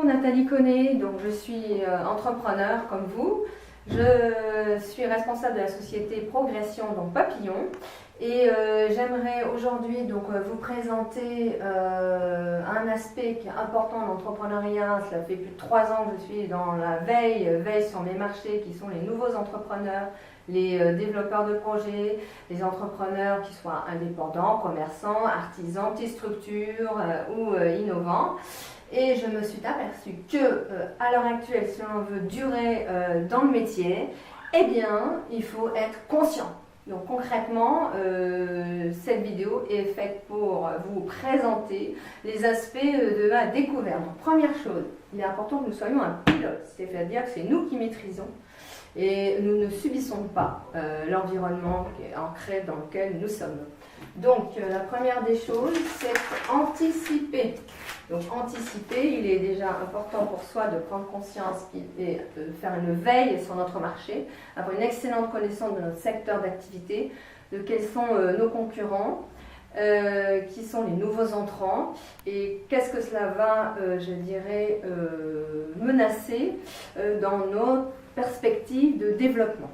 Nathalie Connet, donc je suis entrepreneur comme vous. Je suis responsable de la société Progression, donc Papillon. Et j'aimerais aujourd'hui donc vous présenter un aspect qui est important dans l'entrepreneuriat. Cela fait plus de 3 ans que je suis dans la veille sur mes marchés qui sont les nouveaux entrepreneurs, les développeurs de projets, les entrepreneurs qui soient indépendants, commerçants, artisans, petites structures ou innovants. Et je me suis aperçue que à l'heure actuelle, si on veut durer dans le métier, eh bien, il faut être conscient. Donc concrètement, cette vidéo est faite pour vous présenter les aspects de la découverte. Donc, première chose, il est important que nous soyons un pilote, c'est-à-dire que c'est nous qui maîtrisons et nous ne subissons pas l'environnement qui est ancré dans lequel nous sommes. Donc la première des choses, c'est anticiper. Donc anticiper, il est déjà important pour soi de prendre conscience et de faire une veille sur notre marché, avoir une excellente connaissance de notre secteur d'activité, de quels sont nos concurrents, qui sont les nouveaux entrants et qu'est-ce que cela va, je dirais, menacer dans nos perspectives de développement.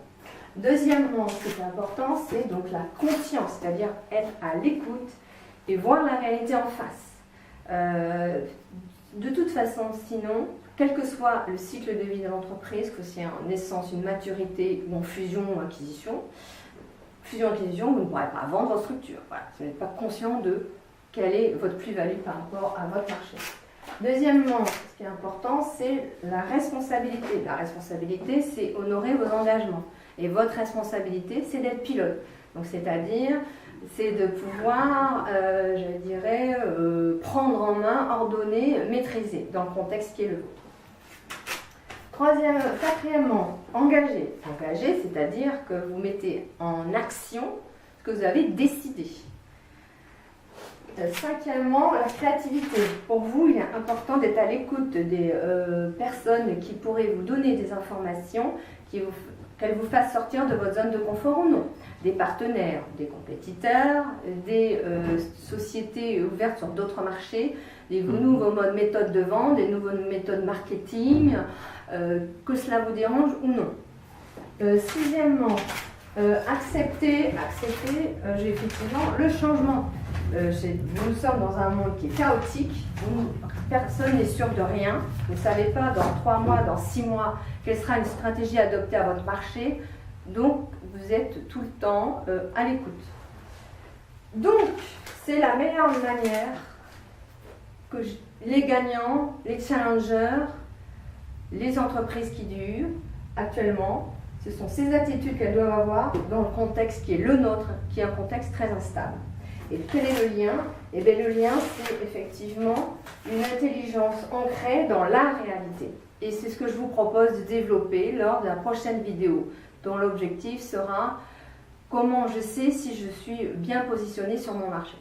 Deuxièmement, ce qui est important, c'est donc la conscience, c'est-à-dire être à l'écoute et voir la réalité en face. De toute façon, sinon, quel que soit le cycle de vie de l'entreprise, que c'est en naissance, une maturité ou en fusion ou acquisition, vous ne pourrez pas vendre votre structure. Voilà, si vous n'êtes pas conscient de quelle est votre plus-value par rapport à votre marché. Deuxièmement, ce qui est important, c'est la responsabilité. La responsabilité, c'est honorer vos engagements. Et votre responsabilité, c'est d'être pilote. Donc, c'est-à-dire, c'est de pouvoir, je dirais, prendre en main, ordonner, maîtriser dans le contexte qui est le vôtre. Quatrièmement, engager. Engager, c'est-à-dire que vous mettez en action ce que vous avez décidé. Cinquièmement, la créativité. Pour vous, il est important d'être à l'écoute des personnes qui pourraient vous donner des informations, qu'elles vous fassent sortir de votre zone de confort ou non. Des partenaires, des compétiteurs, des sociétés ouvertes sur d'autres marchés, des nouveaux méthodes de vente, des nouvelles méthodes marketing, que cela vous dérange ou non. Sixièmement, accepter effectivement le changement. Nous sommes dans un monde qui est chaotique, où personne n'est sûr de rien. Vous ne savez pas dans 3 mois, dans 6 mois, quelle sera une stratégie adoptée à votre marché. Donc, vous êtes tout le temps à l'écoute. Donc, c'est la meilleure manière que les gagnants, les challengers, les entreprises qui durent actuellement, ce sont ces attitudes qu'elles doivent avoir dans le contexte qui est le nôtre, qui est un contexte très instable. Et quel est le lien? Eh bien, le lien, c'est effectivement une intelligence ancrée dans la réalité. Et c'est ce que je vous propose de développer lors de la prochaine vidéo, dont l'objectif sera comment je sais si je suis bien positionnée sur mon marché.